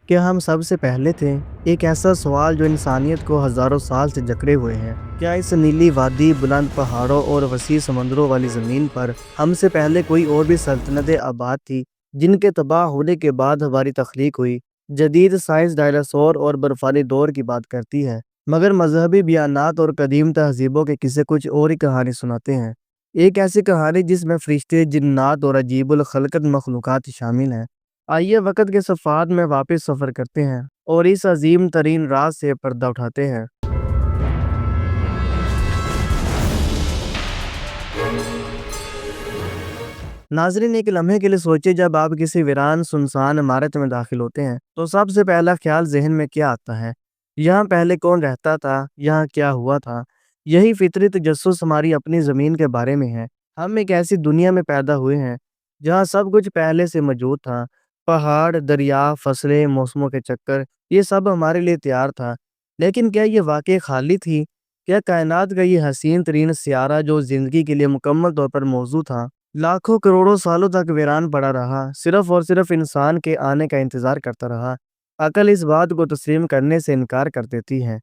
کیا ہم سب سے پہلے تھے؟ ایک ایسا سوال جو انسانیت کو ہزاروں سال سے جکڑے ہوئے ہیں۔ کیا اس نیلی وادی، بلند پہاڑوں اور وسیع سمندروں والی زمین پر ہم سے پہلے کوئی اور بھی سلطنتیں آباد تھی جن کے تباہ ہونے کے بعد ہماری تخلیق ہوئی؟ جدید سائنس ڈائناسور اور برفانی دور کی بات کرتی ہے، مگر مذہبی بیانات اور قدیم تہذیبوں کے قصے کچھ اور ہی کہانی سناتے ہیں۔ ایک ایسی کہانی جس میں فرشتے، جنات اور عجیب الخلقت مخلوقات شامل ہیں۔ آئیے وقت کے صفحات میں واپس سفر کرتے ہیں اور اس عظیم ترین راز سے پردہ اٹھاتے ہیں۔ ناظرین، ایک لمحے کے لیے سوچیں، جب آپ کسی ویران سنسان عمارت میں داخل ہوتے ہیں تو سب سے پہلا خیال ذہن میں کیا آتا ہے؟ یہاں پہلے کون رہتا تھا؟ یہاں کیا ہوا تھا؟ یہی فطری تجسس ہماری اپنی زمین کے بارے میں ہے۔ ہم ایک ایسی دنیا میں پیدا ہوئے ہیں جہاں سب کچھ پہلے سے موجود تھا۔ پہاڑ، دریا، فصلیں، موسموں کے چکر، یہ سب ہمارے لیے تیار تھا۔ لیکن کیا یہ واقعی خالی تھی؟ کیا کائنات کا یہ حسین ترین سیارہ جو زندگی کے لیے مکمل طور پر موزوں تھا، لاکھوں کروڑوں سالوں تک ویران پڑا رہا، صرف اور صرف انسان کے آنے کا انتظار کرتا رہا؟ عقل اس بات کو تسلیم کرنے سے انکار کر دیتی ہے۔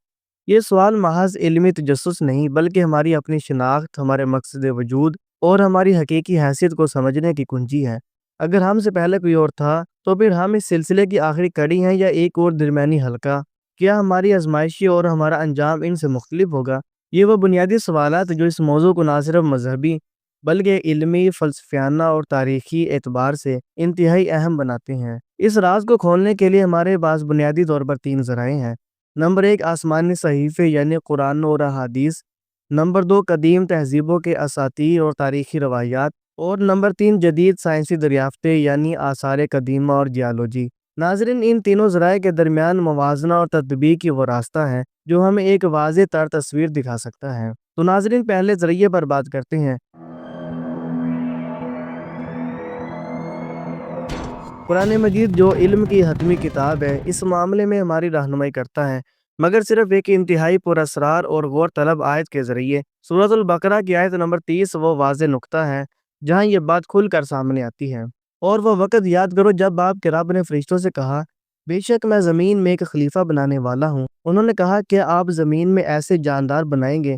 یہ سوال محض علمی تجسس نہیں، بلکہ ہماری اپنی شناخت، ہمارے مقصد وجود اور ہماری حقیقی حیثیت کو سمجھنے کی کنجی ہے۔ اگر ہم سے پہلے کوئی اور تھا تو پھر ہم اس سلسلے کی آخری کڑی ہیں یا ایک اور درمیانی حلقہ؟ کیا ہماری آزمائشی اور ہمارا انجام ان سے مختلف ہوگا؟ یہ وہ بنیادی سوالات جو اس موضوع کو نہ صرف مذہبی بلکہ علمی، فلسفیانہ اور تاریخی اعتبار سے انتہائی اہم بناتے ہیں۔ اس راز کو کھولنے کے لیے ہمارے پاس بنیادی طور پر تین ذرائع ہیں۔ نمبر 1، آسمانی صحیفے یعنی قرآن اور احادیث۔ نمبر 2، قدیم تہذیبوں کے اساطیر اور تاریخی روایات۔ اور نمبر 3، جدید سائنسی دریافتیں یعنی آثار قدیمہ اور جیالوجی۔ ناظرین، ان تینوں ذرائع کے درمیان موازنہ اور تطبیق کی وہ راستہ ہے جو ہمیں ایک واضح تر تصویر دکھا سکتا ہے۔ تو ناظرین، پہلے ذریعے پر بات کرتے ہیں۔ قرآن مجید جو علم کی حتمی کتاب ہے، اس معاملے میں ہماری رہنمائی کرتا ہے، مگر صرف ایک انتہائی پر اسرار اور غور طلب آیت کے ذریعے۔ سورۃ البقرہ کی آیت نمبر 30 وہ واضح نقطہ ہے جہاں یہ بات کھل کر سامنے آتی ہے۔ اور وہ وقت یاد کرو جب آپ کے رب نے فرشتوں سے کہا، بے شک میں زمین میں ایک خلیفہ بنانے والا ہوں۔ انہوں نے کہا کہ آپ زمین میں ایسے جاندار بنائیں گے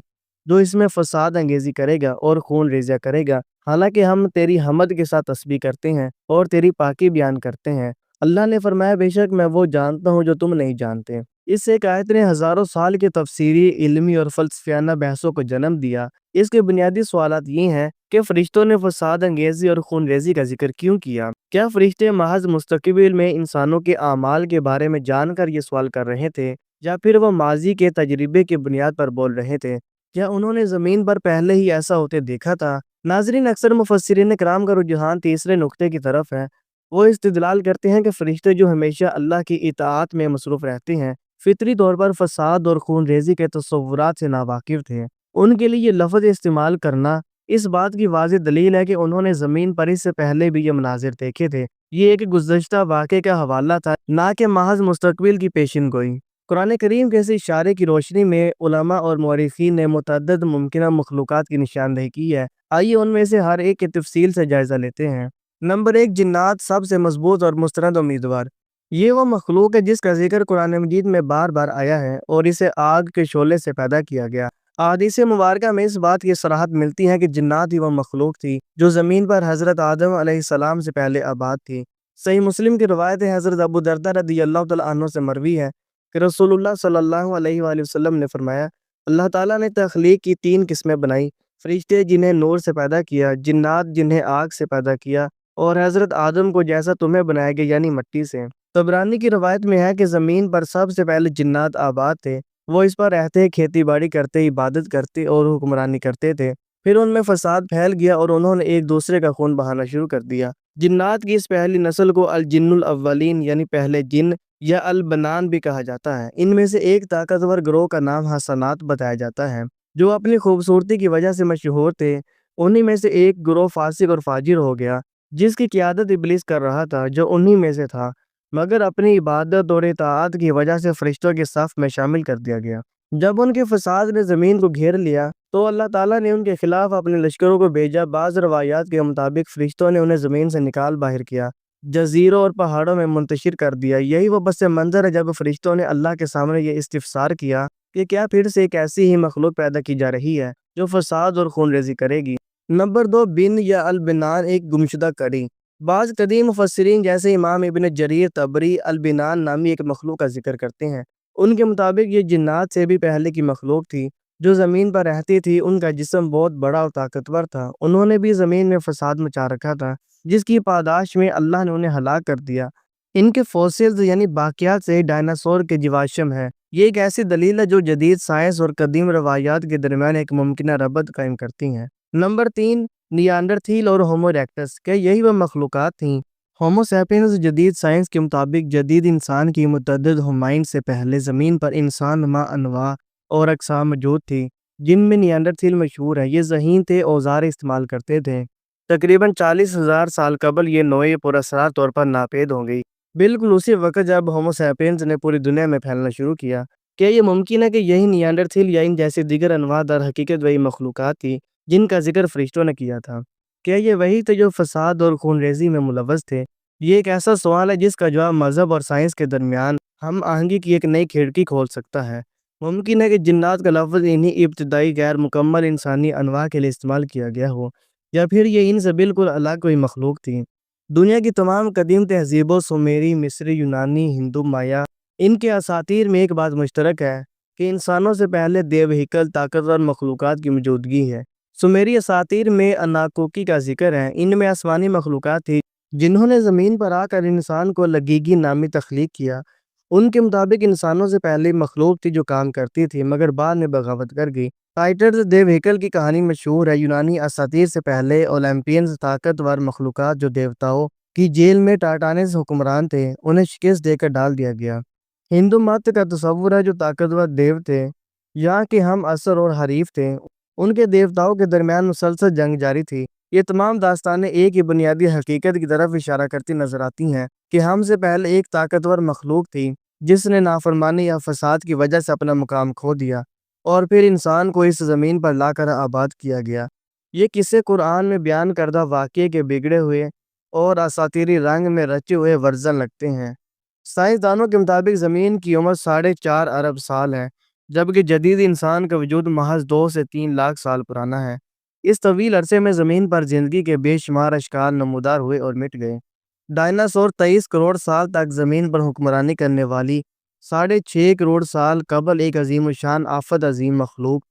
جو اس میں فساد انگیزی کرے گا اور خون ریزیاں کرے گا، حالانکہ ہم تیری حمد کے ساتھ تسبیح کرتے ہیں اور تیری پاکی بیان کرتے ہیں۔ اللہ نے فرمایا، بے شک میں وہ جانتا ہوں جو تم نہیں جانتے۔ اس ایک آیت نے ہزاروں سال کی تفسیری، علمی اور فلسفیانہ بحثوں کو جنم دیا۔ اس کے بنیادی سوالات یہ ہیں کہ فرشتوں نے فساد انگیزی اور خون ریزی کا ذکر کیوں کیا؟ کیا فرشتے محض مستقبل میں انسانوں کے اعمال کے بارے میں جان کر یہ سوال کر رہے تھے، یا پھر وہ ماضی کے تجربے کی بنیاد پر بول رہے تھے؟ کیا انہوں نے زمین پر پہلے ہی ایسا ہوتے دیکھا تھا؟ ناظرین، اکثر مفسرین کرام کا رجحان تیسرے نقطے کی طرف ہے۔ وہ استدلال کرتے ہیں کہ فرشتے جو ہمیشہ اللہ کی اطاعت میں مصروف رہتے ہیں، فطری طور پر فساد اور خون ریزی کے تصورات سے ناواقف تھے۔ ان کے لیے یہ لفظ استعمال کرنا اس بات کی واضح دلیل ہے کہ انہوں نے زمین پر اس سے پہلے بھی یہ مناظر دیکھے تھے۔ یہ ایک گزشتہ واقعے کا حوالہ تھا، نہ کہ محض مستقبل کی پیشن گوئی۔ قرآن کریم کے اس اشارے کی روشنی میں علماء اور مورخین نے متعدد ممکنہ مخلوقات کی نشاندہی کی ہے۔ آئیے ان میں سے ہر ایک کی تفصیل سے جائزہ لیتے ہیں۔ نمبر 1، جنات، سب سے مضبوط اور مستند امیدوار۔ یہ وہ مخلوق ہے جس کا ذکر قرآن مجید میں بار بار آیا ہے اور اسے آگ کے شعلے سے پیدا کیا گیا۔ احادیث مبارکہ میں اس بات کی صراحت ملتی ہے کہ جنات ہی وہ مخلوق تھی جو زمین پر حضرت آدم علیہ السلام سے پہلے آباد تھی۔ صحیح مسلم کی روایت ہے، حضرت ابو درداء رضی اللہ تعالیٰ عنہ سے مروی ہے کہ رسول اللہ صلی اللہ علیہ وآلہ وسلم نے فرمایا، اللہ تعالیٰ نے تخلیق کی 3 قسمیں بنائی: فرشتے جنہیں نور سے پیدا کیا، جنات جنہیں آگ سے پیدا کیا، اور حضرت آدم کو جیسا تمہیں بنایا گیا یعنی مٹی سے۔ طبرانی کی روایت میں ہے کہ زمین پر سب سے پہلے جنات آباد تھے۔ وہ اس پر رہتے، کھیتی باڑی کرتے، عبادت کرتے اور حکمرانی کرتے تھے۔ پھر ان میں فساد پھیل گیا اور انہوں نے ایک دوسرے کا خون بہانا شروع کر دیا۔ جنات کی اس پہلی نسل کو الجن الاولین یعنی پہلے جن یا البنان بھی کہا جاتا ہے۔ ان میں سے ایک طاقتور گروہ کا نام حسنات بتایا جاتا ہے جو اپنی خوبصورتی کی وجہ سے مشہور تھے۔ انہی میں سے ایک گروہ فاسق اور فاجر ہو گیا جس کی قیادت ابلیس کر رہا تھا، جو انہی میں سے تھا، مگر اپنی عبادت اور اطاعت کی وجہ سے فرشتوں کے صف میں شامل کر دیا گیا۔ جب ان کے فساد نے زمین کو گھیر لیا تو اللہ تعالیٰ نے ان کے خلاف اپنے لشکروں کو بھیجا۔ بعض روایات کے مطابق فرشتوں نے انہیں زمین سے نکال باہر کیا جزیروں اور پہاڑوں میں منتشر کر دیا۔ یہی وہ پس منظر ہے جب فرشتوں نے اللہ کے سامنے یہ استفسار کیا کہ کیا پھر سے ایک ایسی ہی مخلوق پیدا کی جا رہی ہے جو فساد اور خون ریزی کرے گی۔ نمبر 2، بن یا البنان، ایک گمشدہ کڑی۔ بعض قدیم مفسرین جیسے امام ابن جریر طبری البنان نامی ایک مخلوق کا ذکر کرتے ہیں۔ ان کے مطابق یہ جنات سے بھی پہلے کی مخلوق تھی جو زمین پر رہتی تھی۔ ان کا جسم بہت بڑا اور طاقتور تھا۔ انہوں نے بھی زمین میں فساد مچا رکھا تھا جس کی پاداش میں اللہ نے انہیں ہلاک کر دیا۔ ان کے فوسلز یعنی باقیات سے ڈائناسور کے جیواشم ہے۔ یہ ایک ایسی دلیل ہے جو جدید سائنس اور قدیم روایات کے درمیان ایک ممکنہ ربط قائم کرتی ہیں۔ نمبر 3، نیانڈرتھیل اور ہومو ایکٹس، کہ یہی وہ مخلوقات تھیں۔ ہومو سیپینز جدید سائنس کے مطابق جدید انسان کی متعدد ہمائن سے پہلے زمین پر انسان نما انواع اور اقسام موجود تھی جن میں نیانڈرتھیل مشہور ہے۔ یہ ذہین تھے، اوزار استعمال کرتے تھے۔ تقریباً 40,000 سال قبل یہ نوعی پراسرار طور پر ناپید ہو گئی، بالکل اسی وقت جب ہومو سیپینز نے پوری دنیا میں پھیلنا شروع کیا۔ کیا یہ ممکن ہے کہ یہی نیانڈرتھیل یا ان جیسی دیگر انواع در حقیقت وہی مخلوقات تھی جن کا ذکر فرشتوں نے کیا تھا؟ کیا یہ وہی تھے جو فساد اور خون ریزی میں ملوث تھے؟ یہ ایک ایسا سوال ہے جس کا جواب مذہب اور سائنس کے درمیان ہم آہنگی کی ایک نئی کھڑکی کھول سکتا ہے۔ ممکن ہے کہ جنات کا لفظ انہی ابتدائی غیر مکمل انسانی انواع کے لیے استعمال کیا گیا ہو، یا پھر یہ ان سے بالکل الگ کوئی مخلوق تھی۔ دنیا کی تمام قدیم تہذیبوں، سومیری، مصری، یونانی، ہندو، مایا، ان کے اساطیر میں ایک بات مشترک ہے کہ انسانوں سے پہلے دیو ہیکل طاقتور مخلوقات کی موجودگی ہے۔ سومیری اساطیر میں اناکوکی کا ذکر ہے۔ ان میں آسمانی مخلوقات تھی جنہوں نے زمین پر آ کر انسان کو لگیگی نامی تخلیق کیا۔ ان کے مطابق انسانوں سے پہلے مخلوق تھی جو کام کرتی تھی مگر بعد میں بغاوت کر گئی۔ ٹائٹنز دیو ہیکل کی کہانی مشہور ہے۔ یونانی اساطیر سے پہلے اولمپیئنز طاقتور مخلوقات جو دیوتاؤں کی جیل میں ٹائٹانس حکمران تھے انہیں شکست دے کر ڈال دیا گیا۔ ہندو مت کا تصور ہے جو طاقتور دیو تھے یہاں کہ ہم عصر اور حریف تھے، ان کے دیوتاؤں کے درمیان مسلسل جنگ جاری تھی۔ یہ تمام داستانیں ایک ہی بنیادی حقیقت کی طرف اشارہ کرتی نظر آتی ہیں کہ ہم سے پہلے ایک طاقتور مخلوق تھی جس نے نافرمانی یا فساد کی وجہ سے اپنا مقام کھو دیا اور پھر انسان کو اس زمین پر لا کر آباد کیا گیا۔ یہ قصے قرآن میں بیان کردہ واقعے کے بگڑے ہوئے اور اساطیری رنگ میں رچے ہوئے ورژن لگتے ہیں۔ سائنسدانوں کے مطابق زمین کی عمر 4.5 ارب سال ہے جبکہ جدید انسان کا وجود محض 2 سے 3 لاکھ سال پرانا ہے۔ اس طویل عرصے میں زمین پر زندگی کے بے شمار اشکال نمودار ہوئے اور مٹ گئے۔ ڈائناسور 23 کروڑ سال تک زمین پر حکمرانی کرنے والی 6.5 کروڑ سال قبل ایک عظیم الشان آفت عظیم مخلوق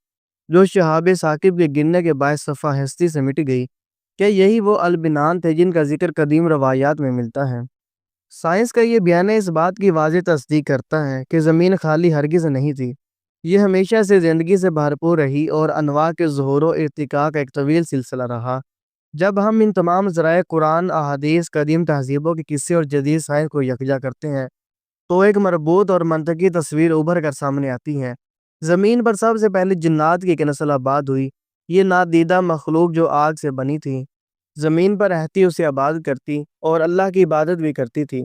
جو شہاب ثاقب کے گرنے کے باعث صفحہ ہستی سے مٹ گئی۔ کیا یہی وہ البنان تھے جن کا ذکر قدیم روایات میں ملتا ہے؟ سائنس کا یہ بیانیہ اس بات کی واضح تصدیق کرتا ہے کہ زمین خالی ہرگز نہیں تھی۔ یہ ہمیشہ سے زندگی سے بھرپور رہی اور انواع کے ظہور و ارتقاء کا ایک طویل سلسلہ رہا۔ جب ہم ان تمام ذرائع قرآن، احادیث، قدیم تہذیبوں کے قصے اور جدید سائنس کو یکجا کرتے ہیں تو ایک مربوط اور منطقی تصویر ابھر کر سامنے آتی ہے۔ زمین پر سب سے پہلے جنات کی ایک نسل آباد ہوئی۔ یہ نادیدہ مخلوق جو آگ سے بنی تھی زمین پر رہتی، اسے آباد کرتی اور اللہ کی عبادت بھی کرتی تھی۔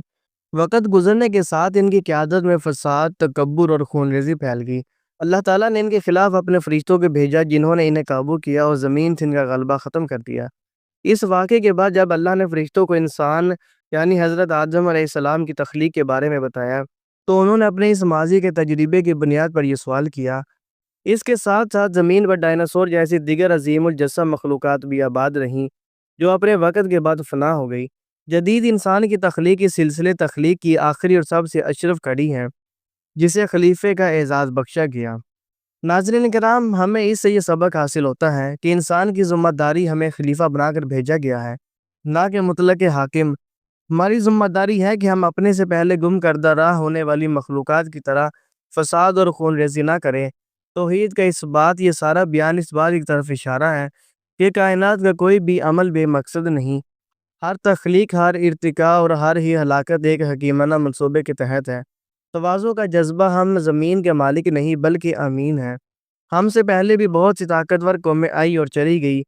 وقت گزرنے کے ساتھ ان کی قیادت میں فساد، تکبر اور خون ریزی پھیل گئی۔ اللہ تعالیٰ نے ان کے خلاف اپنے فرشتوں کو بھیجا جنہوں نے انہیں قابو کیا اور زمین سے ان کا غلبہ ختم کر دیا۔ اس واقعے کے بعد جب اللہ نے فرشتوں کو انسان یعنی حضرت آدم علیہ السلام کی تخلیق کے بارے میں بتایا تو انہوں نے اپنے اس ماضی کے تجربے کی بنیاد پر یہ سوال کیا۔ اس کے ساتھ ساتھ زمین پر ڈائناسور جیسی دیگر عظیم الجثہ مخلوقات بھی آباد رہیں جو اپنے وقت کے بعد فنا ہو گئی۔ جدید انسان کی تخلیق اس سلسلے تخلیق کی آخری اور سب سے اشرف کڑی ہے جسے خلیفے کا اعزاز بخشا گیا۔ ناظرین کرام، ہمیں اس سے یہ سبق حاصل ہوتا ہے کہ انسان کی ذمہ داری ہمیں خلیفہ بنا کر بھیجا گیا ہے، نہ کہ مطلق حاکم۔ ہماری ذمہ داری ہے کہ ہم اپنے سے پہلے گم کردہ راہ ہونے والی مخلوقات کی طرح فساد اور خون ریزی نہ کریں۔ توحید کا اس بات یہ سارا بیان اس بات کی طرف اشارہ ہے کہ کائنات کا کوئی بھی عمل بے مقصد نہیں۔ ہر تخلیق، ہر ارتقاء اور ہر ہی ہلاکت ایک حکیمانہ منصوبے کے تحت ہے۔ تواضع کا جذبہ، ہم زمین کے مالک نہیں بلکہ امین ہیں۔ ہم سے پہلے بھی بہت سی طاقتور قومیں آئی اور چلی گئی۔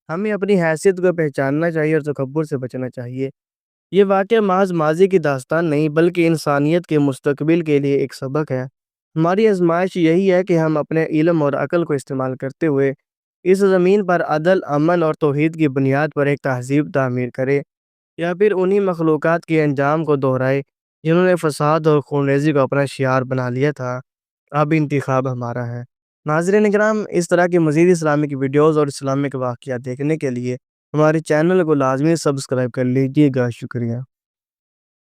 ہمیں اپنی حیثیت کو پہچاننا چاہیے اور تکبر سے بچنا چاہیے۔ یہ واقعہ محض ماضی کی داستان نہیں بلکہ انسانیت کے مستقبل کے لیے ایک سبق ہے۔ ہماری آزمائش یہی ہے کہ ہم اپنے علم اور عقل کو استعمال کرتے ہوئے اس زمین پر عدل، امن اور توحید کی بنیاد پر ایک تہذیب تعمیر کریں۔ یا پھر انہی مخلوقات کے انجام کو دہرائے جنہوں نے فساد اور خونریزی کو اپنا شعار بنا لیا تھا۔ اب انتخاب ہمارا ہے۔ ناظرین اکرام، اس طرح کی مزید اسلامک ویڈیوز اور اسلامک واقعات دیکھنے کے لیے ہمارے چینل کو لازمی سبسکرائب کر لیجیے گا۔ شکریہ۔